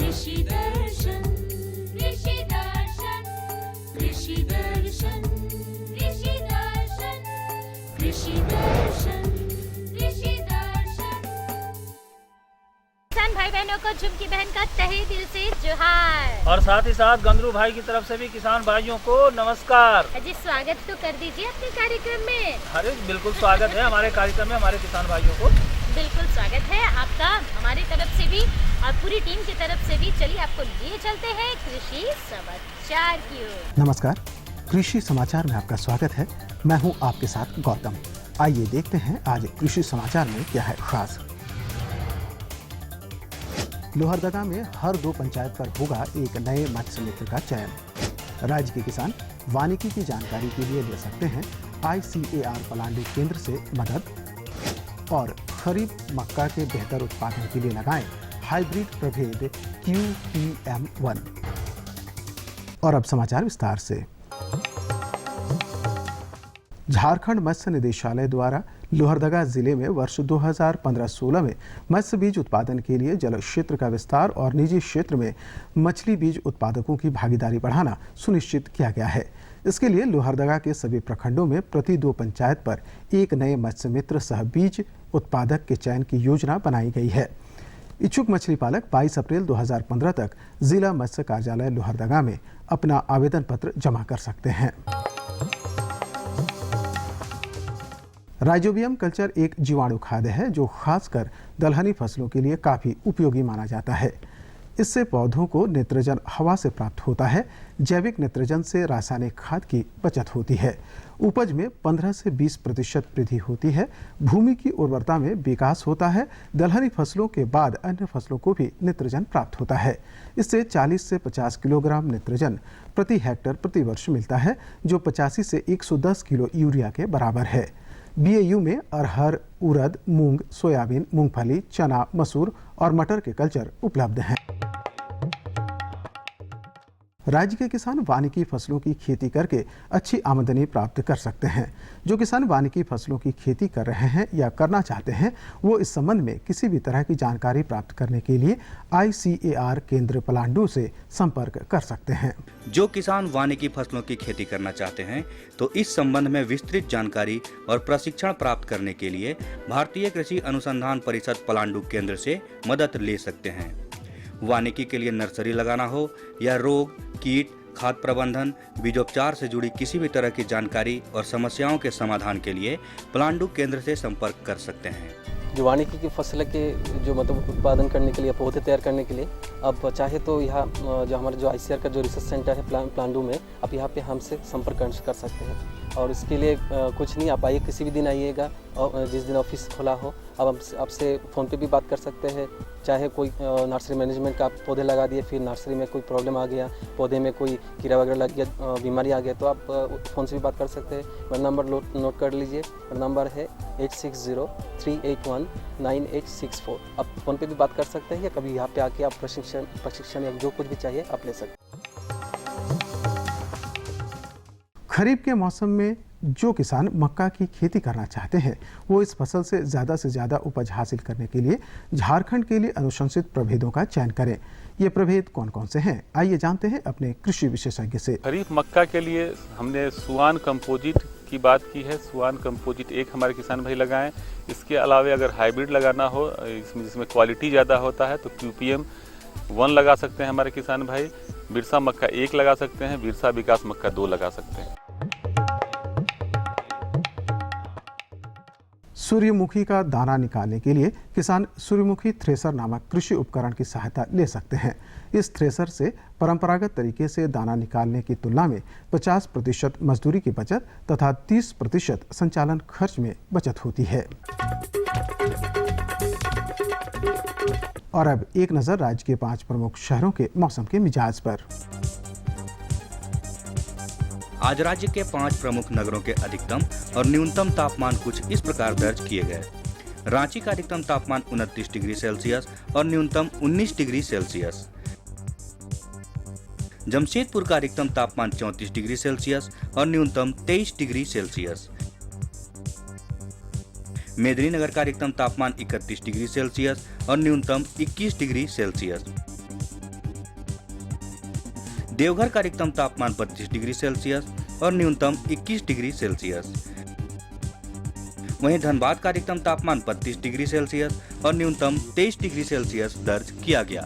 कृषि दर्शन कृषि दर्शन कृषि दर्शन कृषि दर्शन कृषि दर्शन कृषि दर्शन। किसान भाई बहनों को झुमकी बहन का तहे दिल से जोहार और साथ ही साथ गंदरू भाई की तरफ से भी किसान भाइयों को नमस्कार। अजी स्वागत तो कर दीजिए अपने कार्यक्रम में। अरे बिल्कुल स्वागत है हमारे कार्यक्रम में हमारे किसान भाइयों को। बिल्कुल स्वागत है आपका हमारी तरफ से भी और पूरी टीम की तरफ से भी। चलिए आपको लिए चलते हैं कृषि समाचार की ओर। नमस्कार, कृषि समाचार में आपका स्वागत है। मैं हूं आपके साथ गौतम। आइए देखते हैं आज कृषि समाचार में क्या है खास। लोहरदगा में हर 2 पंचायत पर होगा एक नए मत्स्य मित्र का चयन। राज्य के किसान वानिकी की जानकारी के लिए ले सकते हैं ICAR पलांडू केंद्र से मदद। और खरीफ मक्का के बेहतर उत्पादन के लिए लगाएं हाइब्रिड प्रभेद QPM1। और अब समाचार विस्तार से। झारखंड मत्स्य निदेशालय द्वारा लोहरदगा जिले में वर्ष 2015-16 में मत्स्य बीज उत्पादन के लिए जल क्षेत्र का विस्तार और निजी क्षेत्र में मछली बीज उत्पादकों की भागीदारी बढ़ाना सुनिश्चित किया गया है। इसके लिए लोहरदगा के सभी प्रखंडों में प्रति 2 पंचायत पर एक नए मत्स्य मित्र सह बीज उत्पादक के चयन की योजना बनाई गई है। इच्छुक मछली पालक 22 अप्रैल 2015 तक जिला मत्स्य कार्यालय लोहरदगा में अपना आवेदन पत्र जमा कर सकते हैं। राइजोबियम कल्चर एक जीवाणु खाद्य है जो खासकर दलहनी फसलों के लिए काफी उपयोगी माना जाता है। इससे पौधों को नाइट्रोजन हवा से प्राप्त होता है। जैविक नाइट्रोजन से रासायनिक खाद की बचत होती है। उपज में 15 से 20% वृद्धि होती है। भूमि की उर्वरता में विकास होता है। दलहनी फसलों के बाद अन्य फसलों को भी नाइट्रोजन प्राप्त होता है। इससे 40 से 50 किलोग्राम नाइट्रोजन प्रति हेक्टेयर प्रति वर्ष मिलता है, जो 85 से 110 किलो यूरिया के बराबर है। BAU में अरहर, उड़द, मूंग, सोयाबीन, मूंगफली, चना, मसूर और मटर के कल्चर उपलब्ध हैं। राज्य के किसान वानिकी फसलों की खेती करके अच्छी आमदनी प्राप्त कर सकते हैं। जो किसान वानिकी फसलों की खेती कर रहे हैं या करना चाहते हैं, वो इस संबंध में किसी भी तरह की जानकारी प्राप्त करने के लिए ICAR केंद्र पलांडू से संपर्क कर सकते हैं। जो किसान वानिकी फसलों की खेती करना चाहते हैं तो इस संबंध में विस्तृत जानकारी और प्रशिक्षण प्राप्त करने के लिए भारतीय कृषि अनुसंधान परिषद पलांडू केंद्र से मदद ले सकते हैं। वानिकी के लिए नर्सरी लगाना हो या रोग, कीट, खाद प्रबंधन, बीजोपचार से जुड़ी किसी भी तरह की जानकारी और समस्याओं के समाधान के लिए पलांडू केंद्र से संपर्क कर सकते हैं। जो वानिकी की फसल के जो मतलब उत्पादन करने के लिए, पौधे तैयार करने के लिए आप चाहे तो यहाँ जो हमारे जो ICAR का जो रिसर्च सेंटर है पलांडू में, आप यहाँ पे हमसे संपर्क कर सकते हैं। और इसके लिए कुछ नहीं, आप आइए, किसी भी दिन आइएगा और जिस दिन ऑफिस खुला हो। अब आपसे फ़ोन पे भी बात कर सकते हैं। चाहे कोई नर्सरी मैनेजमेंट का आप पौधे लगा दिए, फिर नर्सरी में कोई प्रॉब्लम आ गया, पौधे में कोई कीड़ा वगैरह लग गया, बीमारी आ गया, तो आप फ़ोन से भी बात कर सकते हैं। मेरा नंबर नोट कर लीजिए। मेरा नंबर है 8603819864। आप फ़ोन पे भी बात कर सकते हैं या कभी यहाँ पे आके आप प्रशिक्षण या जो कुछ भी चाहिए आप ले सकते हैं। खरीफ के मौसम में जो किसान मक्का की खेती करना चाहते हैं, वो इस फसल से ज़्यादा उपज हासिल करने के लिए झारखंड के लिए अनुशंसित प्रभेदों का चयन करें। ये प्रभेद कौन कौन से हैं, आइए जानते हैं अपने कृषि विशेषज्ञ से। खरीफ मक्का के लिए हमने सुआन कंपोजिट की बात की है। सुआन कंपोजिट एक हमारे किसान भाई लगाएं। इसके अलावा अगर हाइब्रिड लगाना हो जिसमें क्वालिटी ज़्यादा होता है तो QPM1 लगा सकते हैं हमारे किसान भाई। बिरसा मक्का 1 लगा सकते हैं। बिरसा विकास मक्का 2 लगा सकते हैं। सूर्यमुखी का दाना निकालने के लिए किसान सूर्यमुखी थ्रेसर नामक कृषि उपकरण की सहायता ले सकते हैं। इस थ्रेसर से परंपरागत तरीके से दाना निकालने की तुलना में 50% मजदूरी की बचत तथा 30% संचालन खर्च में बचत होती है। और अब एक नजर राज्य के 5 प्रमुख शहरों के मौसम के मिजाज पर। आज राज्य के 5 प्रमुख नगरों के अधिकतम और न्यूनतम तापमान कुछ इस प्रकार दर्ज किए गए। रांची का अधिकतम तापमान 29 डिग्री सेल्सियस और न्यूनतम 19 डिग्री सेल्सियस। जमशेदपुर का अधिकतम तापमान 34 डिग्री सेल्सियस और न्यूनतम 23 डिग्री सेल्सियस। मेदिनीनगर का अधिकतम तापमान 31 डिग्री सेल्सियस और न्यूनतम 21 डिग्री सेल्सियस। देवघर का अधिकतम तापमान 32 डिग्री सेल्सियस और न्यूनतम 21 डिग्री सेल्सियस। वहीं धनबाद का अधिकतम तापमान 32 डिग्री सेल्सियस और न्यूनतम 23 डिग्री सेल्सियस दर्ज किया गया।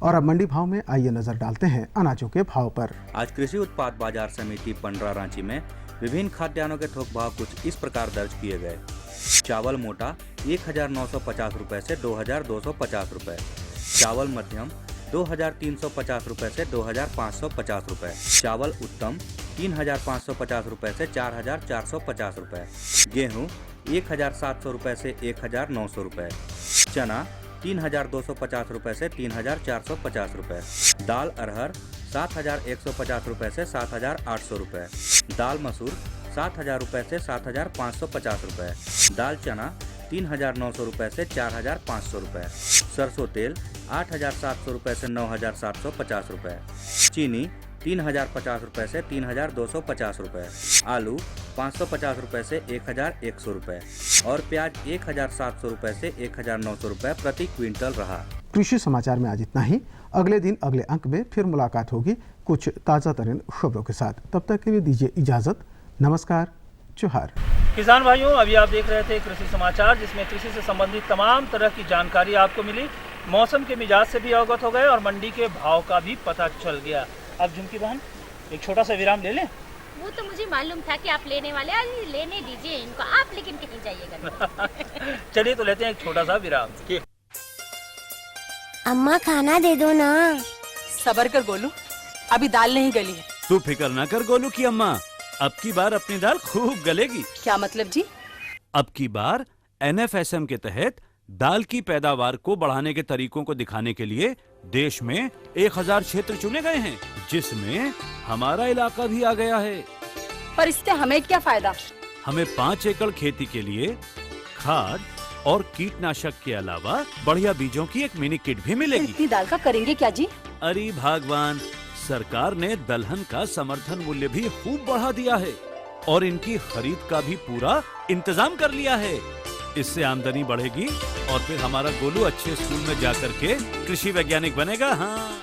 और अब मंडी भाव में आइए नजर डालते हैं अनाजों के भाव पर। आज कृषि उत्पाद बाजार समिति पंडरा रांची में विभिन्न खाद्यान्नों के थोक भाव कुछ इस प्रकार दर्ज किए गए। चावल मोटा 1950 रुपए से 2250 रुपए, चावल मध्यम 2350 रुपए से 2550 रुपए, चावल उत्तम 3550 रुपए से 4450 रुपए, गेहूं 1700 रुपए से 1900 रुपए, चना 3250 रुपए से 3450 रुपए, दाल अरहर 7150 रुपए से 7800 रुपए, दाल मसूर 7000 रुपए से 7550 रुपए, दाल चना 3900 रुपए से 4500 रुपए, सरसों तेल 8700 रुपए से 9750 रुपए, चीनी 3050 रुपए से 3250 रुपए, आलू 550 रुपए से 1100 रुपए और प्याज 1700 रुपए से 1900 रुपए प्रति क्विंटल रहा। कृषि समाचार में आज इतना ही। अगले दिन अगले अंक में फिर मुलाकात होगी कुछ ताज़ा तरीन खबरों के साथ। तब तक के लिए दीजिए इजाजत। नमस्कार, जोहार। किसान भाइयों, अभी आप देख रहे थे कृषि समाचार, जिसमें कृषि से संबंधित तमाम तरह की जानकारी आपको मिली। मौसम के मिजाज से भी अवगत हो गए और मंडी के भाव का भी पता चल गया। अब झुमकी बहन एक छोटा सा विराम ले लें। वो तो मुझे मालूम था कि आप लेने वाले, अरे लेने दीजिए इनको आप, लेकिन कहीं जाइएगा। चलिए तो लेते हैं एक छोटा सा विराम। अम्मा खाना दे दो ना। सबर कर गोलू, अभी दाल नहीं गली है। तू फिक्र ना कर गोलू की अम्मा, अब की बार अपनी दाल खूब गलेगी। क्या मतलब जी? अब की बार NFSM के तहत दाल की पैदावार को बढ़ाने के तरीकों को दिखाने के लिए देश में 1000 क्षेत्र चुने गए हैं, जिसमें हमारा इलाका भी आ गया है। पर इससे हमें क्या फायदा? हमें 5 एकड़ खेती के लिए खाद और कीटनाशक के अलावा बढ़िया बीजों की एक मिनी किट भी मिलेगी। इतनी दाल का करेंगे क्या जी? अरे भगवान, सरकार ने दलहन का समर्थन मूल्य भी खूब बढ़ा दिया है और इनकी खरीद का भी पूरा इंतजाम कर लिया है। इससे आमदनी बढ़ेगी और फिर हमारा गोलू अच्छे स्कूल में जाकर के कृषि वैज्ञानिक बनेगा। हाँ।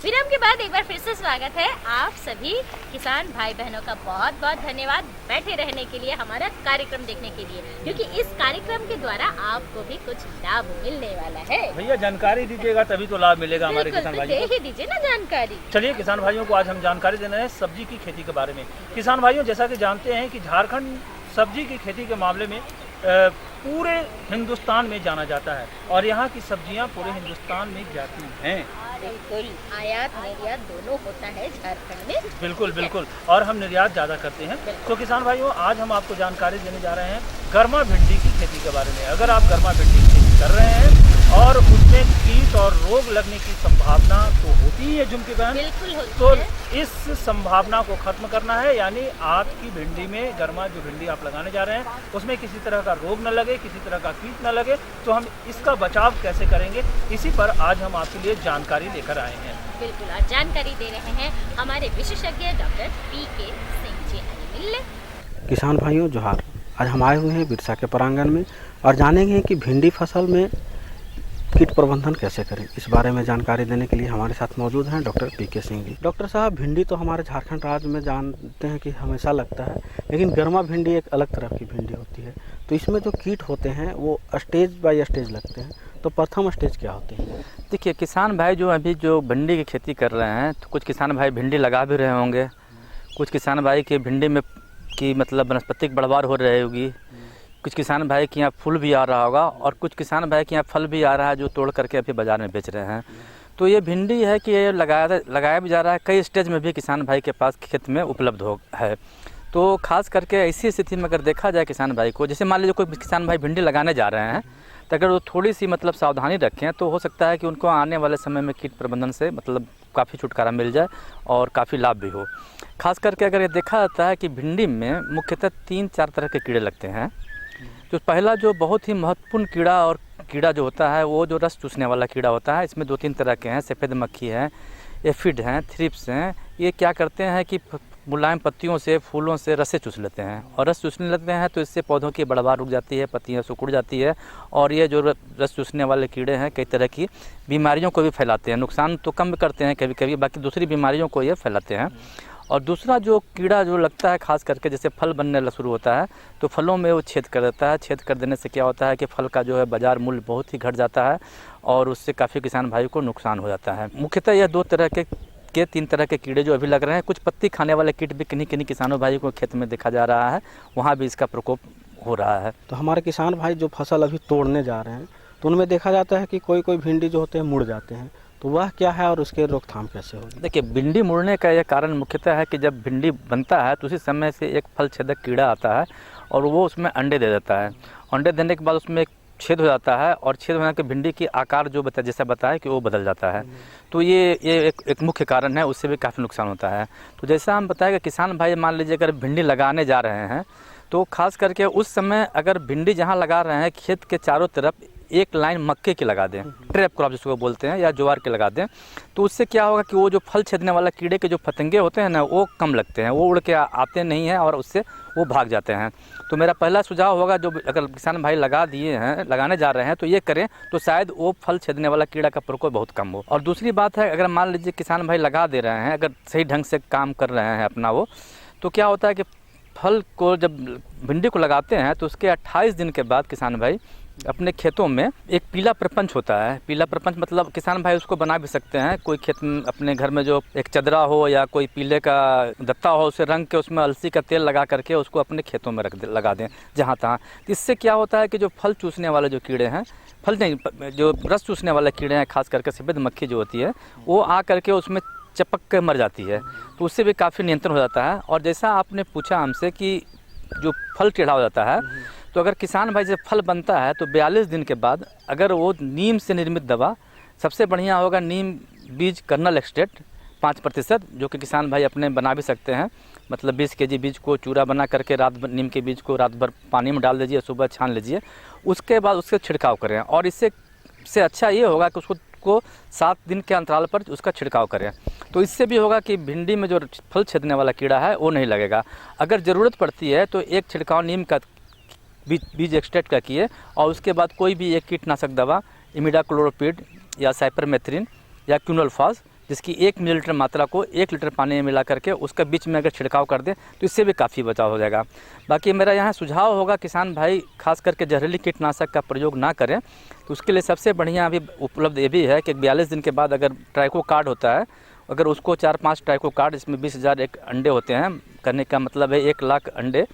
विराम के बाद एक बार फिर से स्वागत है आप सभी किसान भाई बहनों का। बहुत बहुत धन्यवाद बैठे रहने के लिए, हमारा कार्यक्रम देखने के लिए, क्योंकि इस कार्यक्रम के द्वारा आपको भी कुछ लाभ मिलने वाला है। भैया जानकारी दीजिएगा तभी तो लाभ मिलेगा हमारे किसान भाइयों को। दे ही दीजिए ना जानकारी। चलिए किसान भाइयों को आज हम जानकारी देना है सब्जी की खेती के बारे में। किसान भाइयों, जैसा कि जानते हैं कि झारखंड सब्जी की खेती के मामले में पूरे हिंदुस्तान में जाना जाता है और यहाँ की सब्जियाँ पूरे हिंदुस्तान में जाती हैं। बिल्कुल, आयात निर्यात दोनों होता है झारखंड में। बिल्कुल बिल्कुल, और हम निर्यात ज़्यादा करते हैं। तो किसान भाइयों, आज हम आपको जानकारी देने जा रहे हैं गर्मा भिंडी की खेती के बारे में। अगर आप गर्मा भिंडी की खेती कर रहे हैं और उसमें कीट और रोग लगने की संभावना तो होती ही है झुमकी बहन, बिल्कुल होती तो है। इस संभावना को खत्म करना है, यानी आपकी भिंडी में गर्मा जो भिंडी आप लगाने जा रहे हैं उसमें किसी तरह का रोग न लगे, किसी तरह का कीट न लगे, तो हम इसका बचाव कैसे करेंगे, इसी पर आज हम आपके लिए जानकारी लेकर आए हैं। बिल्कुल, और जानकारी दे रहे हैं हमारे विशेषज्ञ डॉक्टर PK सिंह जी। मिलने किसान भाइयों जोहार। आज हम आए हुए हैं बिरसा के प्रांगण में और जानेंगे कि भिंडी फसल में कीट प्रबंधन कैसे करें। इस बारे में जानकारी देने के लिए हमारे साथ मौजूद हैं doctor PK Singh ji. Doctor साहब, भिंडी तो हमारे झारखंड राज्य में जानते हैं कि हमेशा लगता है, लेकिन गर्मा भिंडी एक अलग तरह की भिंडी होती है, तो इसमें जो कीट होते हैं वो स्टेज बाय स्टेज लगते हैं, तो प्रथम स्टेज क्या होते हैं? देखिए किसान भाई जो अभी जो भिंडी की खेती कर रहे हैं, तो कुछ किसान भाई भिंडी लगा भी रहे होंगे, कुछ किसान भाई के भिंडी में की मतलब वनस्पतिक बढ़वार हो रही होगी, कुछ किसान भाई के यहाँ फूल भी आ रहा होगा और कुछ किसान भाई के यहाँ फल भी आ रहा है जो तोड़ करके अभी बाज़ार में बेच रहे हैं। तो ये भिंडी है कि ये लगाया भी जा रहा है, कई स्टेज में भी किसान भाई के पास खेत में उपलब्ध है। तो खास करके ऐसी स्थिति में अगर देखा जाए किसान भाई को, जैसे मान लीजिए कोई किसान भाई भिंडी लगाने जा रहे हैं, तो अगर वो थोड़ी सी मतलब सावधानी रखें तो हो सकता है कि उनको आने वाले समय में कीट प्रबंधन से मतलब काफ़ी छुटकारा मिल जाए और काफ़ी लाभ भी हो। खास करके अगर ये देखा जाता है कि भिंडी में मुख्यतः 3-4 तरह के कीड़े लगते हैं। जो पहला जो बहुत ही महत्वपूर्ण कीड़ा जो होता है वो जो रस चूसने वाला कीड़ा होता है, इसमें 2-3 तरह के हैं। सफ़ेद मक्खी है, एफिड हैं, थ्रिप्स हैं। ये क्या करते हैं कि मुलायम पत्तियों से, फूलों से रसें चूस लेते हैं, और रस चूसने लगते हैं तो इससे पौधों की बढ़वार रुक जाती है, पत्तियाँ सिकुड़ जाती है, और ये जो रस चूसने वाले कीड़े हैं कई तरह की बीमारियों को भी फैलाते हैं। नुकसान तो कम करते हैं कभी कभी, बाकी दूसरी बीमारियों को ये फैलाते हैं। और दूसरा जो कीड़ा जो लगता है खास करके जैसे फल बनने शुरू होता है तो फलों में वो छेद कर देता है। छेद कर देने से क्या होता है कि फल का जो है बाज़ार मूल्य बहुत ही घट जाता है, और उससे काफ़ी किसान भाई को नुकसान हो जाता है। मुख्यतः यह 3 तरह के कीड़े जो अभी लग रहे हैं। कुछ पत्ती खाने वाले कीट भी किन्हीं किसानों भाई को खेत में देखा जा रहा है, वहाँ भी इसका प्रकोप हो रहा है। तो हमारे किसान भाई जो फसल अभी तोड़ने जा रहे हैं तो उनमें देखा जाता है कि कोई भिंडी जो होते हैं मुड़ जाते हैं, तो वह क्या है और उसके रोकथाम कैसे होगी? देखिए, भिंडी मुड़ने का यह कारण मुख्यतः है कि जब भिंडी बनता है तो उसी समय से एक फल छेदक कीड़ा आता है और वो उसमें अंडे दे देता है। अंडे देने के बाद उसमें एक छेद हो जाता है, और छेद होने के भिंडी की आकार जो जैसा बताया कि वो बदल जाता है। तो ये एक मुख्य कारण है, उससे भी काफ़ी नुकसान होता है। तो जैसा हम बताया कि किसान भाई मान लीजिए अगर भिंडी लगाने जा रहे हैं तो खास करके उस समय अगर भिंडी जहाँ लगा रहे हैं खेत के चारों तरफ एक लाइन मक्के की लगा दें, ट्रैप क्रॉप जिसको बोलते हैं, या ज्वार के लगा दें, तो उससे क्या होगा कि वो जो फल छेदने वाला कीड़े के जो पतंगे होते हैं ना वो कम लगते हैं, वो उड़ के आते नहीं हैं और उससे वो भाग जाते हैं। तो मेरा पहला सुझाव होगा जो अगर किसान भाई लगाने जा रहे हैं तो ये करें, तो शायद वो फल छेदने वाला कीड़ा का प्रकोप बहुत कम हो। और दूसरी बात है, अगर मान लीजिए किसान भाई लगा दे रहे हैं, अगर सही ढंग से काम कर रहे हैं अपना वो, तो क्या होता है कि फल को जब भिंडी को लगाते हैं तो उसके 28 दिन के बाद किसान भाई अपने खेतों में एक पीला प्रपंच होता है। पीला प्रपंच मतलब किसान भाई उसको बना भी सकते हैं, कोई खेत में अपने घर में जो एक चदरा हो या कोई पीले का दत्ता हो, उसे रंग के उसमें अलसी का तेल लगा करके उसको अपने खेतों में लगा दें जहाँ तहाँ। तो इससे क्या होता है कि जो फल चूसने वाले जो कीड़े हैं, जो रस चूसने वाले कीड़े हैं, खास करके सफ़ेद मक्खी जो होती है, वो आ करके उसमें चपक के मर जाती है, तो उससे भी काफ़ी नियंत्रण हो जाता है। और जैसा आपने पूछा हमसे कि जो फल टेढ़ा हो जाता है, तो अगर किसान भाई जब फल बनता है तो 42 दिन के बाद अगर वो नीम से निर्मित दवा, सबसे बढ़िया होगा नीम बीज कर्नल एक्सट्रैक्ट 5%, जो कि किसान भाई अपने बना भी सकते हैं। मतलब 20 केजी बीज को चूरा बना करके नीम के बीज को रात भर पानी में डाल दीजिए, सुबह छान लीजिए, उसके बाद उससे छिड़काव करें। और इससे अच्छा ये होगा कि उसको 7 दिन के अंतराल पर उसका छिड़काव करें, तो इससे भी होगा कि भिंडी में जो फल छेदने वाला कीड़ा है वो नहीं लगेगा। अगर ज़रूरत पड़ती है तो एक छिड़काव नीम का बीज एक्सट्रैक्ट का किए, और उसके बाद कोई भी एक कीटनाशक दवा इमिडाक्लोरोपिड या साइपरमेथ्रिन या क्यूनोल्फास, जिसकी 1 मिलीलीटर मात्रा को 1 लीटर पानी में मिला करके उसका बीच में अगर छिड़काव कर दें तो इससे भी काफ़ी बचाव हो जाएगा। बाकी मेरा यहाँ सुझाव होगा किसान भाई खास करके जहरीली कीटनाशक का प्रयोग ना करें, तो उसके लिए सबसे बढ़िया अभी उपलब्ध ये भी है कि 42 दिन के बाद अगर ट्राइको कार्ड होता है, अगर उसको 4-5 ट्राइको कार्ड, इसमें 20,000 एक अंडे होते हैं, करने का मतलब है 1 लाख अंडे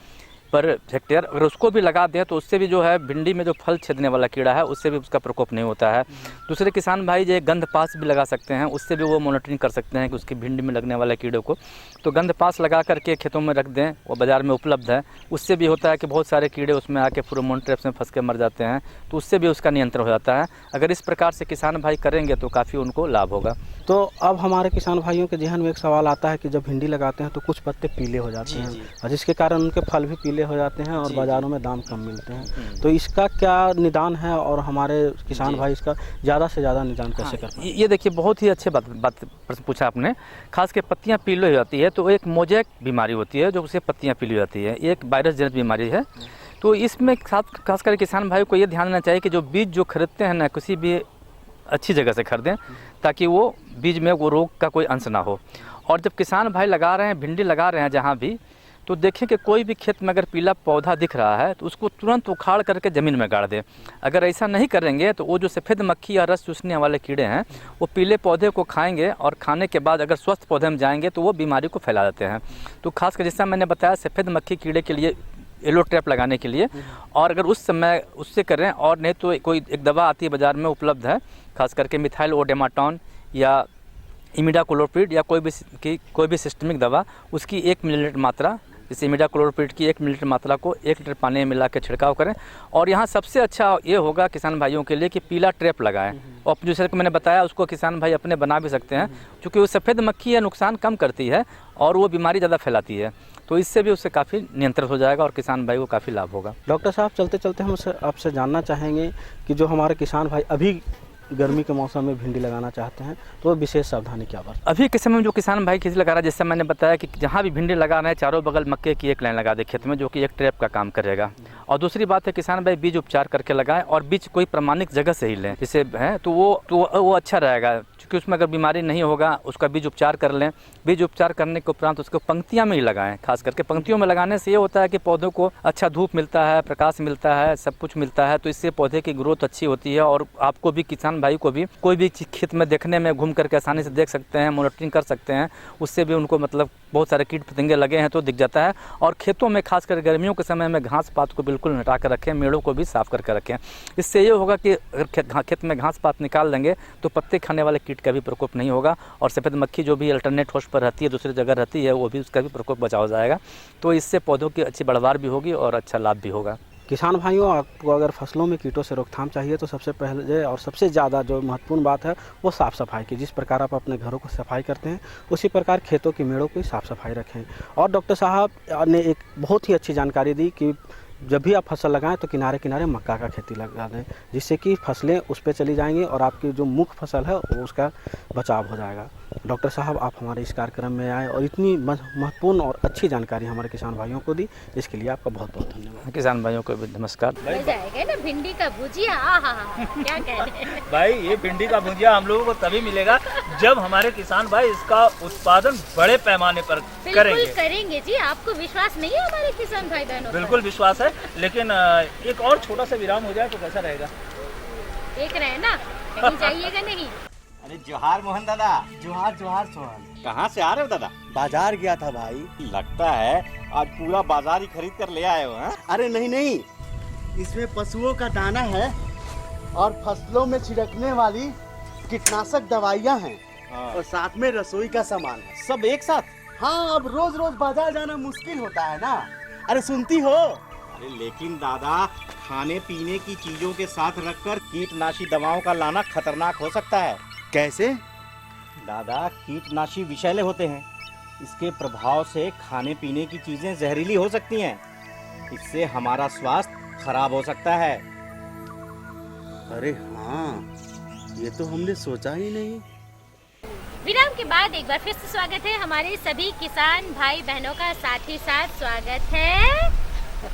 पर हेक्टेयर, अगर उसको भी लगा दें तो उससे भी जो है भिंडी में जो फल छेदने वाला कीड़ा है उससे भी उसका प्रकोप नहीं होता है। दूसरे किसान भाई जो गंध पास भी लगा सकते हैं, उससे भी वो मॉनिटरिंग कर सकते हैं कि उसकी भिंडी में लगने वाले कीड़ों को। तो गंध पास लगा करके खेतों में रख दें, वो बाज़ार में उपलब्ध है। उससे भी होता है कि बहुत सारे कीड़े उसमें आके फेरोमोन ट्रैप्स में फंस के मर जाते हैं, तो उससे भी उसका नियंत्रण हो जाता है। अगर इस प्रकार से किसान भाई करेंगे तो काफ़ी उनको लाभ होगा। तो अब हमारे किसान भाइयों के जहन में एक सवाल आता है कि जब भिंडी लगाते हैं तो कुछ पत्ते पीले हो जाते हैं, और जिसके कारण उनके फल भी पीले हो जाते हैं और बाज़ारों में दाम कम मिलते हैं। तो इसका क्या निदान है, और हमारे किसान भाई इसका ज़्यादा से ज़्यादा निदान कैसे कर पाएं? ये देखिए, बहुत ही अच्छे बात प्रश्न पूछा आपने। खास के पत्तियां पीली हो जाती है तो एक मोज़ेक बीमारी होती है जो उससे पत्तियां पीली हो जाती है, एक वायरस जनित बीमारी है। तो इसमें खास कर किसान भाई को ये ध्यान देना चाहिए कि जो बीज जो खरीदते हैं ना, किसी भी अच्छी जगह से खरीदें, ताकि वो बीज में वो रोग का कोई अंश ना हो। और जब किसान भाई लगा रहे हैं, भिंडी लगा रहे हैं जहाँ भी, तो देखें कि कोई भी खेत में अगर पीला पौधा दिख रहा है तो उसको तुरंत उखाड़ करके ज़मीन में गाड़ दें। अगर ऐसा नहीं करेंगे तो वो जो सफ़ेद मक्खी या रस चूसने वाले कीड़े हैं वो पीले पौधे को खाएंगे, और खाने के बाद अगर स्वस्थ पौधे में जाएंगे तो वो बीमारी को फैला देते हैं। तो खासकर जैसा मैंने बताया, सफ़ेद मक्खी कीड़े के लिए येलो ट्रैप लगाने के लिए, और अगर उस समय उससे करें, और नहीं तो कोई एक दवा आती है बाज़ार में उपलब्ध है, खास करके मिथाइल ओडेमाटोन या इमिडाक्लोरोपिड या कोई भी सिस्टमिक दवा, उसकी 1 मिलीलीटर मात्रा, जैसे इमिडाक्लोरोपिड की 1 मिलीलीटर मात्रा को 1 लीटर पानी में मिला के छिड़काव करें। और यहाँ सबसे अच्छा ये होगा किसान भाइयों के लिए कि पीला ट्रैप लगाएं, और जैसे कि मैंने बताया उसको किसान भाई अपने बना भी सकते हैं, क्योंकि वो सफ़ेद मक्खी या नुकसान कम करती है और वो बीमारी ज़्यादा फैलाती है, तो इससे भी उससे काफ़ी नियंत्रण हो जाएगा और किसान भाई को काफ़ी लाभ होगा। डॉक्टर साहब, चलते चलते हम आपसे जानना चाहेंगे कि जो हमारे किसान भाई अभी गर्मी के मौसम में भिंडी लगाना चाहते हैं तो विशेष सावधानी क्या बरतें? अभी के समय में जो किसान भाई खेती लगा रहा है, जैसे मैंने बताया कि जहाँ भी भिंडी लगा रहे हैं चारों बगल मक्के की एक लाइन लगा दे खेत में, जो कि एक ट्रैप का काम करेगा। और दूसरी बात है किसान भाई बीज उपचार करके लगाएं और बीज कोई प्रमाणित जगह से ही लें, जैसे है तो वो अच्छा रहेगा, क्योंकि उसमें अगर बीमारी नहीं होगा उसका बीज उपचार कर लें। बीज उपचार करने के उपरांत उसको पंक्तियाँ में ही लगाएं। खास करके पंक्तियों में लगाने से ये होता है कि पौधों को अच्छा धूप मिलता है, प्रकाश मिलता है, सब कुछ मिलता है, तो इससे पौधे की ग्रोथ अच्छी होती है। और आपको भी किसान भाई को भी कोई भी खेत में देखने में घूम करके आसानी से देख सकते हैं, मॉनिटरिंग कर सकते हैं, उससे भी उनको मतलब बहुत सारे कीट पतंगे लगे हैं तो दिख जाता है। और खेतों में खासकर गर्मियों के समय में घास पात को बिल्कुल हटा कर रखें, मेड़ों को भी साफ करके रखें। इससे ये होगा कि अगर खेत में घास पात निकाल देंगे तो पत्ते खाने वाले कीट का भी प्रकोप नहीं होगा, और सफ़ेद मक्खी जो भी अल्टरनेट होस्ट पर रहती है, दूसरी जगह रहती है, वो भी उसका भी प्रकोप बचा हो जाएगा। तो इससे पौधों की अच्छी बढ़वार भी होगी और अच्छा लाभ भी होगा। किसान भाइयों, आपको अगर फसलों में कीटों से रोकथाम चाहिए तो सबसे पहले और सबसे ज़्यादा जो महत्वपूर्ण बात है वो साफ़ सफाई की। जिस प्रकार आप अपने घरों को सफाई करते हैं उसी प्रकार खेतों की मेड़ों की साफ़ सफाई रखें। और डॉक्टर साहब ने एक बहुत ही अच्छी जानकारी दी कि जब भी आप फसल लगाएं तो किनारे किनारे मक्का का खेती लगा दें, जिससे कि फसलें उस पर चली जाएंगी और आपकी जो मुख्य फसल है वो उसका बचाव हो जाएगा। डॉक्टर साहब, आप हमारे इस कार्यक्रम में आए और इतनी महत्वपूर्ण और अच्छी जानकारी हमारे किसान भाइयों को दी, इसके लिए आपका बहुत बहुत धन्यवाद। किसान भाइयों को भी नमस्कार। मजा आएगा ना भिंडी का भुजिया, क्या कह रहे हैं भाई, ये भिंडी का भुजिया हम लोगों को तभी मिलेगा जब हमारे किसान भाई इसका उत्पादन बड़े पैमाने पर करेंगे जी। आपको विश्वास नहीं है हमारे किसान भाई बहनों? बिल्कुल विश्वास है, लेकिन एक और छोटा सा विराम हो जाए तो कैसा रहेगा? देख रहे हैं ना, कहीं जाइएगा नहीं। अरे जोहार मोहन दादा। जोहार जोहार सोहन। कहाँ से आ रहे हो दादा? बाजार गया था भाई। लगता है आज पूरा बाजार ही खरीद कर ले आए हो। हैं? अरे नहीं नहीं, इसमें पशुओं का दाना है और फसलों में छिड़कने वाली कीटनाशक दवाइयाँ हैं और साथ में रसोई का सामान है, सब एक साथ। हाँ, अब रोज रोज बाजार जाना मुश्किल होता है ना। अरे सुनती हो? अरे लेकिन दादा, खाने पीने की चीजों के साथ रखकर कीटनाशी दवाओं का लाना खतरनाक हो सकता है। कैसे? दादा, कीटनाशी विषैले होते हैं, इसके प्रभाव से खाने पीने की चीजें जहरीली हो सकती हैं, इससे हमारा स्वास्थ्य खराब हो सकता है। अरे हाँ, ये तो हमने सोचा ही नहीं। विराम के बाद एक बार फिर से स्वागत है हमारे सभी किसान भाई बहनों का, साथ ही साथ स्वागत है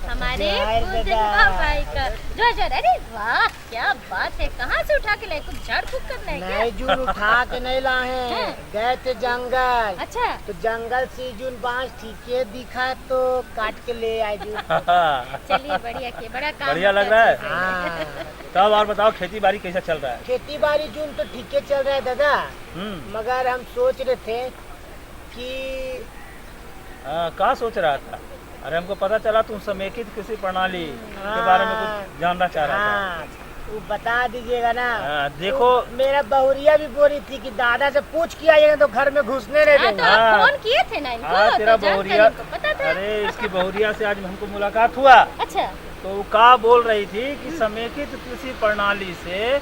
हमारे बुधनवा भाई का। जो अरे वाह, क्या बात है, कहाँ से उठा के लाए? कुछ झाड़ फूक करना है क्या? नहीं जून उठा के नहीं लाए, गए थे जंगल। अच्छा, तो जंगल से जून बांस ठीके दिखा तो काट के ले आए जून। चलिए बढ़िया किया, बड़ा काम बढ़िया लग रहा है। तब और बताओ, खेती बाड़ी कैसा चल रहा है? खेती बाड़ी जून तो ठीके चल रहा है दादा, मगर हम सोच रहे थे कि क्या सोच रहा था? अरे हमको पता चला तुम समेकित कृषि प्रणाली के बारे में कुछ जानना चाह रहा था। वो बता दीजिएगा ना। देखो, मेरा बहुरिया भी बोल रही थी कि दादा से पूछ के आइएगा तो घर में घुसने नहीं देंगे। तो आप फोन किए थे ना इनको? तेरा तो बहुरिया, पता था? अरे इसकी बहुरिया से आज हमको मुलाकात हुआ। अच्छा, तो वो क्या बोल रही थी कि समेकित कृषि प्रणाली से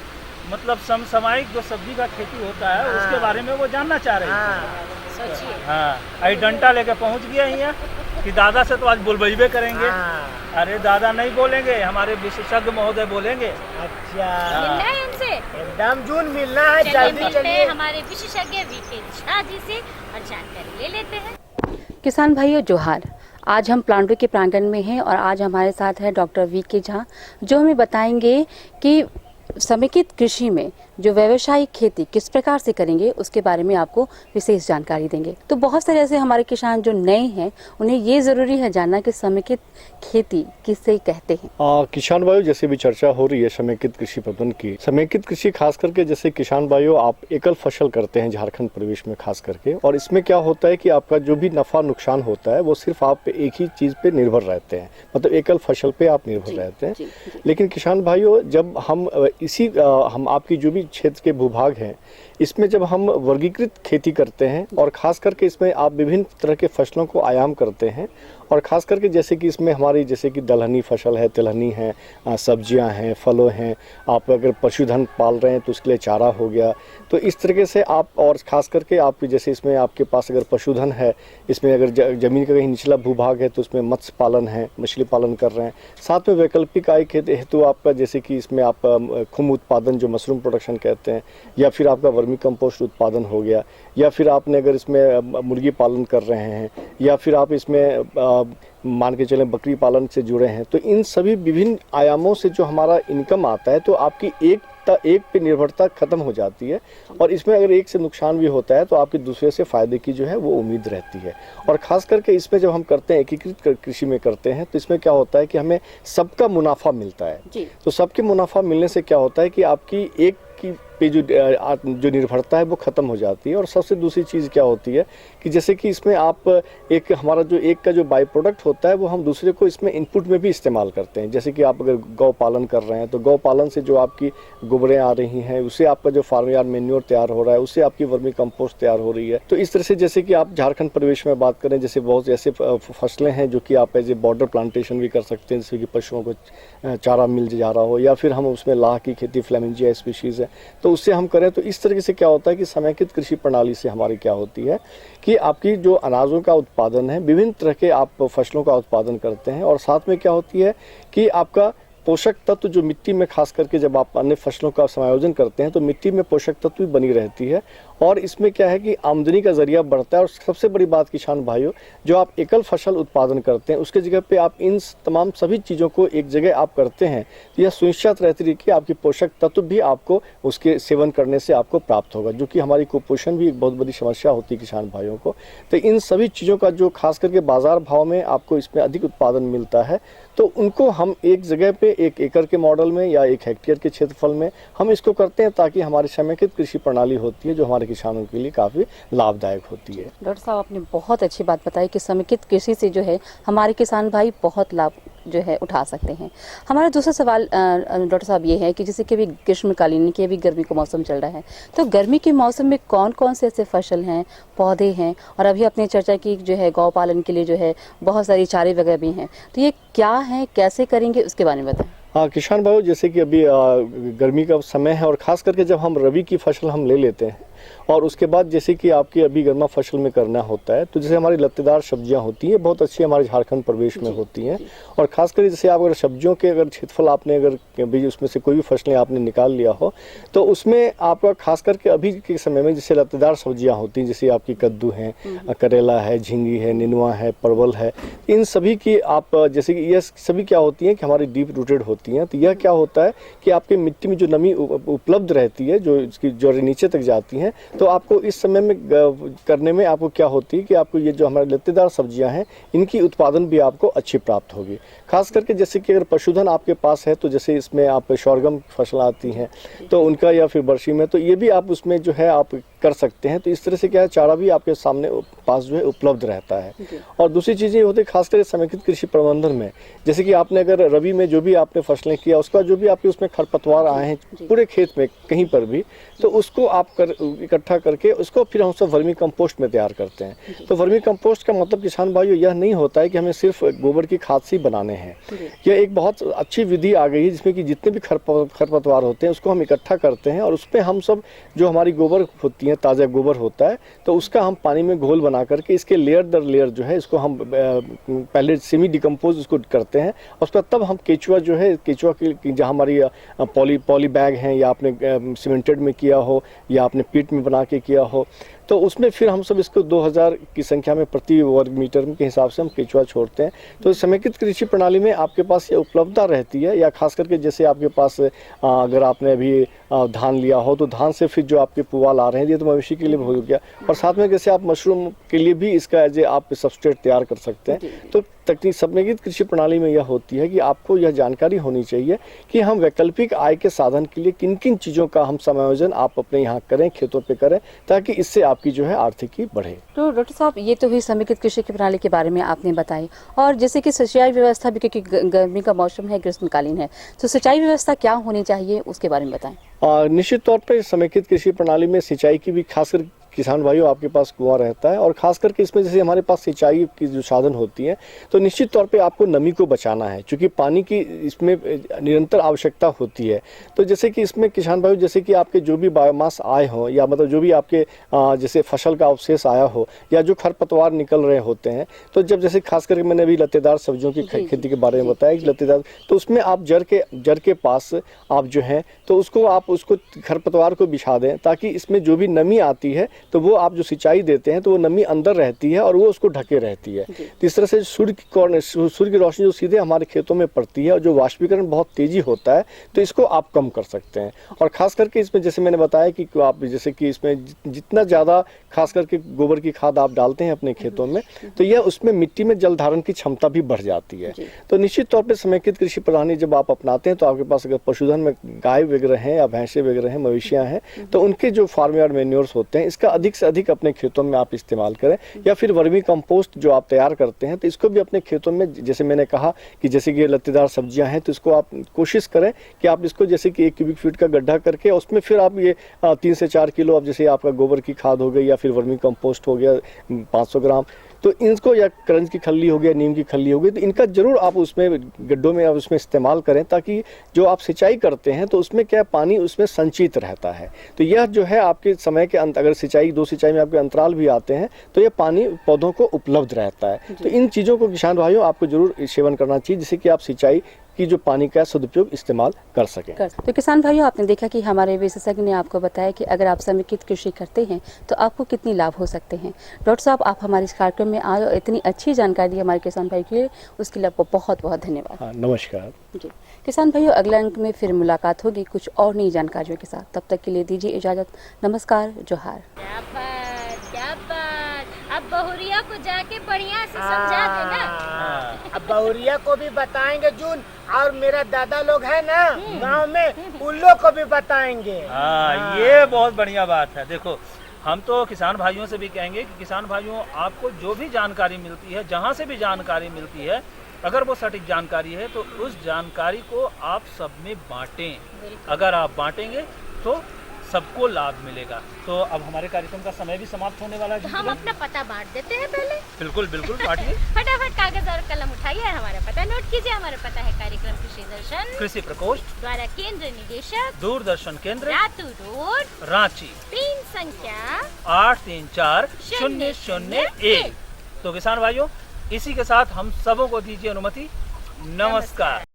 मतलब समसामयिक जो सब्जी का खेती होता है उसके बारे में वो जानना चाह रही थी। सोचिए। हाँ, आई डंटा लेके पहुंच गया यहाँ कि दादा से तो आज बोलबे करेंगे। अरे दादा नहीं बोलेंगे, हमारे विशेषज्ञ महोदय बोलेंगे। अच्छा, मिलना है उनसे? एकदम जून मिलना है, जल्दी चलिए। हमारे विशेषज्ञ वीके झा जी से और जानकारी ले लेते हैं। किसान भाइयों जोहार। आज हम प्लांडू के प्रांगण में हैं और आज हमारे साथ है डॉक्टर वीके झा, जो हमें बताएंगे कि समेकित कृषि में जो व्यावसायिक खेती किस प्रकार से करेंगे उसके बारे में आपको विशेष जानकारी देंगे। तो बहुत सारे ऐसे हमारे किसान जो नए हैं उन्हें ये ज़रूरी है जानना कि समेकित खेती किसे कहते हैं। किसान भाइयों, जैसे भी चर्चा हो रही है समेकित कृषि प्रबंधन की, समेकित कृषि खास करके जैसे किसान भाइयों आप एकल फसल करते हैं झारखंड प्रदेश में खास करके, और इसमें क्या होता है कि आपका जो भी नफा नुकसान होता है वो सिर्फ आप एक ही चीज़ पे निर्भर रहते हैं, मतलब एकल फसल पे आप निर्भर रहते हैं। लेकिन किसान भाइयों, जब हम आपकी जो भी क्षेत्र के भूभाग हैं इसमें जब हम वर्गीकृत खेती करते हैं और खास करके इसमें आप विभिन्न तरह के फसलों को आयाम करते हैं, और ख़ास करके जैसे कि इसमें हमारी जैसे कि दलहनी फसल है, तिलहनी है, सब्जियां हैं, फलों हैं, आप अगर पशुधन पाल रहे हैं तो उसके लिए चारा हो गया, तो इस तरीके से आप, और ख़ास करके आप जैसे इसमें आपके पास अगर पशुधन है, इसमें अगर ज़मीन का कहीं निचला भूभाग है तो उसमें मत्स्य पालन है, मछली पालन कर रहे हैं, साथ में वैकल्पिक आय के हेतु आपका जैसे कि इसमें आप खुम उत्पादन जो मशरूम प्रोडक्शन उत्पादन कहते हैं, या फिर आपका वर्मी कंपोस्ट उत्पादन हो गया, या फिर आपने अगर इसमें मुर्गी पालन कर रहे हैं, या फिर आप इसमें मान के चलें बकरी पालन से जुड़े हैं, तो इन सभी विभिन्न आयामों से जो हमारा इनकम आता है, तो आपकी एक पे निर्भरता खत्म हो जाती है। और इसमें अगर एक से नुकसान भी होता है तो आपके दूसरे से फायदे की जो है वो उम्मीद रहती है। और खास करके इसमें जब हम करते हैं, एकीकृत कृषि में करते हैं, तो इसमें क्या होता है कि हमें सबका मुनाफा मिलता है। तो सबके मुनाफा मिलने से क्या होता है कि आपकी एक की पे जो निर्भरता है वो खत्म हो जाती है। और सबसे दूसरी चीज़ क्या होती है कि जैसे कि इसमें आप एक हमारा जो एक का जो बाई प्रोडक्ट होता है वो हम दूसरे को इसमें इनपुट में भी इस्तेमाल करते हैं। जैसे कि आप अगर गौ पालन कर रहे हैं तो गौ पालन से जो आपकी गोबरें आ रही हैं, उससे आपका जो फार्म यार्ड मेन्योर तैयार हो रहा है, उससे आपकी वर्मी कंपोस्ट तैयार हो रही है। तो इस तरह से जैसे कि आप झारखंड परिवेश में बात करें, जैसे बहुत ऐसे फसलें हैं जो कि आप एज ए बॉर्डर प्लांटेशन भी कर सकते हैं, जैसे कि पशुओं को चारा मिल जा रहा हो, या फिर हम उसमें लाह की खेती, फ्लेमिंजिया स्पीशीज़ है, तो उससे हम करें। तो इस तरीके से क्या होता है कि समेकित कृषि प्रणाली से हमारी क्या होती है कि आपकी जो अनाजों का उत्पादन है, विभिन्न तरह के आप फसलों का उत्पादन करते हैं, और साथ में क्या होती है कि आपका पोषक तत्व जो मिट्टी में खास करके जब आप अन्य फसलों का समायोजन करते हैं तो मिट्टी में पोषक तत्व भी बनी रहती है। और इसमें क्या है कि आमदनी का जरिया बढ़ता है। और सबसे बड़ी बात किसान भाइयों, जो आप एकल फसल उत्पादन करते हैं उसके जगह पे आप इन तमाम सभी चीज़ों को एक जगह आप करते हैं, तो यह सुनिश्चित रहती है कि आपकी पोषक तत्व भी आपको उसके सेवन करने से आपको प्राप्त होगा, जो कि हमारी कुपोषण भी एक बहुत बड़ी समस्या होती है किसान भाइयों को। तो इन सभी चीज़ों का जो खास करके बाजार भाव में आपको इसमें अधिक उत्पादन मिलता है, तो उनको हम एक जगह पे 1 एकड़ के मॉडल में या 1 हेक्टेयर के क्षेत्रफल में हम इसको करते हैं, ताकि हमारी समेकित कृषि प्रणाली होती है जो हमारे किसानों के लिए काफ़ी लाभदायक होती है। डॉक्टर साहब, आपने बहुत अच्छी बात बताई कि समेकित कृषि से जो है हमारे किसान भाई बहुत लाभ जो है उठा सकते हैं। हमारा दूसरा सवाल डॉक्टर साहब ये है कि जैसे कि अभी ग्रीष्मकालीन की अभी गर्मी का मौसम चल रहा है, तो गर्मी के मौसम में कौन कौन से ऐसे फसल हैं, पौधे हैं, और अभी आपने चर्चा की जो है गौ पालन के लिए जो है बहुत सारी चारे वगैरह भी हैं, तो ये क्या है, कैसे करेंगे, उसके बारे में बताएं। हाँ किसान भाइयों, जैसे कि अभी गर्मी का समय है, और ख़ास करके जब हम रबी की फसल हम ले लेते हैं और उसके बाद जैसे कि आपकी अभी गर्मा फसल में करना होता है, तो जैसे हमारी लत्तेदार सब्जियां होती हैं, बहुत अच्छी हमारे झारखंड प्रदेश में होती हैं। और खास कर जैसे आप अगर सब्जियों के अगर क्षेत्रफल आपने अगर उसमें से कोई भी फसलें आपने निकाल लिया हो, तो उसमें आपका खास करके अभी के समय में जैसे लत्तेदार सब्जियां होती हैं, जैसे आपकी कद्दू है, करेला है, झींगी है, नेनुआ है, परवल है, इन सभी की आप जैसे कि यह सभी क्या होती हैं कि हमारी डीप रूटेड होती हैं। तो यह क्या होता है कि आपके मिट्टी में जो नमी उपलब्ध रहती है, जो इसकी जड़ नीचे तक जाती हैं, तो आपको इस समय में करने में आपको क्या होती है कि आपको ये जो हमारे लत्तेदार सब्जियां हैं, इनकी उत्पादन भी आपको अच्छी प्राप्त होगी। खास करके जैसे कि अगर पशुधन आपके पास है, तो जैसे इसमें आप शौरगम फसल आती हैं तो उनका, या फिर बरसी में, तो ये भी आप उसमें जो है आप कर सकते हैं। तो इस तरह से क्या है, चारा भी आपके सामने पास जो है उपलब्ध रहता है। और दूसरी चीज़ें होती है खास करके समेकित कृषि प्रबंधन में, जैसे कि आपने अगर रबी में जो भी आपने फसलें किया, उसका जो भी आपके उसमें खरपतवार आए हैं पूरे खेत में कहीं पर भी, तो उसको आप इकट्ठा करके उसको फिर हम सब वर्मी कंपोस्ट में तैयार करते हैं। तो वर्मी कंपोस्ट का मतलब किसान भाइयों यह नहीं होता है कि हमें सिर्फ गोबर की खाद से ही बनाने हैं। यह एक बहुत अच्छी विधि आ गई है जिसमें कि जितने भी खरपतवार होते हैं उसको हम इकट्ठा करते हैं, और उस पर हम सब जो हमारी गोबर होती है, ताज़ा गोबर होता है, तो उसका हम पानी में घोल बना करके इसके लेयर दर लेयर जो है इसको हम पहले सेमी डिकम्पोज उसको करते हैं। उस पर तब हम केचुआ जो है, केचुआ की जहाँ हमारी पॉली बैग हैं, या आपने सीमेंटेड में किया हो या आपने पीट में बना के किया हो, तो उसमें फिर हम सब इसको 2000 की संख्या में प्रति वर्ग मीटर के हिसाब से हम केचुआ छोड़ते हैं। तो समेकित कृषि प्रणाली में आपके पास ये उपलब्धता रहती है। या खास करके जैसे आपके पास अगर आपने अभी धान लिया हो, तो धान से फिर जो आपके पुआल आ रहे हैं, ये तो मवेशी के लिए हो गया, और साथ में जैसे आप मशरूम के लिए भी इसका एज आप सब्सट्रेट तैयार कर सकते हैं। तो तकनीक समेकित कृषि प्रणाली में यह होती है कि आपको यह जानकारी होनी चाहिए कि हम वैकल्पिक आय के साधन के लिए किन किन चीज़ों का हम समायोजन आप अपने यहाँ करें, खेतों पे करें, ताकि इससे आपकी जो है आर्थिकी बढ़े। तो डॉक्टर साहब, ये तो हुई समेकित कृषि की प्रणाली के बारे में आपने बताई, और जैसे कि सिंचाई व्यवस्था भी, क्योंकि गर्मी का मौसम है, ग्रीष्मकालीन है, तो सिंचाई व्यवस्था क्या होनी चाहिए उसके बारे में बताएं। निश्चित तौर पर समेकित कृषि प्रणाली में सिंचाई की भी खास किसान भाइयों आपके पास कुआं रहता है और खास करके इसमें जैसे हमारे पास सिंचाई की जो साधन होती है तो निश्चित तौर पे आपको नमी को बचाना है, क्योंकि पानी की इसमें निरंतर आवश्यकता होती है। तो जैसे कि इसमें किसान भाइयों जैसे कि आपके जो भी बायोमास आए हों या मतलब जो भी आपके जैसे फसल का अवशेष आया हो या जो खरपतवार निकल रहे होते हैं, तो जब जैसे खास करके मैंने अभी लतेदार सब्जियों की खेती के बारे में बताया कि लतेदार, तो उसमें आप जड़ के पास आप जो है तो उसको खरपतवार को बिछा दें ताकि इसमें जो भी नमी आती है तो वो आप जो सिंचाई देते हैं तो वो नमी अंदर रहती है और वो उसको ढके रहती है। तो इस तरह से सूर्य की रोशनी जो सीधे हमारे खेतों में पड़ती है और जो वाष्पीकरण बहुत तेजी होता है तो इसको आप कम कर सकते हैं। और खास करके इसमें जैसे मैंने बताया कि आप जैसे कि इसमें जितना ज़्यादा खास करके गोबर की खाद आप डालते हैं अपने खेतों में तो यह उसमें मिट्टी में जल धारण की क्षमता भी बढ़ जाती है। तो निश्चित तौर पर समेकित कृषि प्रणाली जब आप अपनाते हैं तो आपके पास अगर पशुधन में गाय वगैरह हैं या भैंसे वगैरह हैं, मवेशियाँ हैं, तो उनके जो फार्म यार्ड मैन्योर्स होते हैं इसका अधिक से अधिक अपने खेतों में आप इस्तेमाल करें, या फिर वर्मी कंपोस्ट जो आप तैयार करते हैं तो इसको भी अपने खेतों में, जैसे मैंने कहा कि जैसे कि लत्तेदार सब्जियां हैं तो इसको आप कोशिश करें कि आप इसको जैसे कि 1 क्यूबिक फीट का गड्ढा करके उसमें फिर आप ये 3 से 4 किलो अब जैसे आपका गोबर की खाद हो गई या फिर वर्मी कंपोस्ट हो गया 500 ग्राम, तो इनको या करंज की खल्ली हो गया, नीम की खल्ली हो गई, तो इनका जरूर आप उसमें गड्ढों में आप उसमें इस्तेमाल करें ताकि जो आप सिंचाई करते हैं तो उसमें क्या पानी उसमें संचित रहता है। तो यह जो है आपके समय के अंत, अगर दो सिंचाई में आपके अंतराल भी आते हैं तो यह पानी पौधों को उपलब्ध रहता है। तो इन चीज़ों को किसान भाइयों आपको जरूर सेवन करना चाहिए जिससे कि आप सिंचाई की जो पानी का सदुपयोग इस्तेमाल कर सकें। तो किसान भाइयों आपने देखा कि हमारे विशेषज्ञ ने आपको बताया कि अगर आप समेकित कृषि करते हैं तो आपको कितनी लाभ हो सकते हैं। डॉक्टर साहब आप हमारे इस कार्यक्रम में आए और इतनी अच्छी जानकारी दी हमारे किसान भाई के लिए, उसके लिए आपको बहुत बहुत धन्यवाद। नमस्कार जी किसान भाइयों, अगले अंक में फिर मुलाकात होगी कुछ और नई जानकारियों के साथ। तब तक के लिए दीजिए इजाजत। नमस्कार, जोहार। क्या बात, अब बहुरिया को जाके बढ़िया से समझा देना। अब बहुरिया को भी बताएंगे जून, और मेरा दादा लोग है ना गांव में उन लोग को भी बताएंगे। हाँ, ये बहुत बढ़िया बात है। देखो हम तो किसान भाइयों से भी कहेंगे कि किसान भाइयों आपको जो भी जानकारी मिलती है, जहाँ से भी जानकारी मिलती है, अगर वो सटीक जानकारी है तो उस जानकारी को आप सब में बांटें। अगर आप बांटेंगे तो सबको लाभ मिलेगा। तो अब हमारे कार्यक्रम का समय भी समाप्त होने वाला है। तो हम अपना पता बांट देते हैं पहले। बिल्कुल बिल्कुल बांटिए। फटाफट कागज और कलम उठाइए और हमारा पता नोट कीजिए। हमारा पता है कार्यक्रम कृषि दर्शन, कृषि प्रकोष्ठ द्वारा केंद्र निदेशक, दूरदर्शन केंद्र, रातू रोड, रांची, 3 संख्या 834001। तो किसान भाइयों इसी के साथ हम सबों को दीजिए अनुमति। नमस्कार।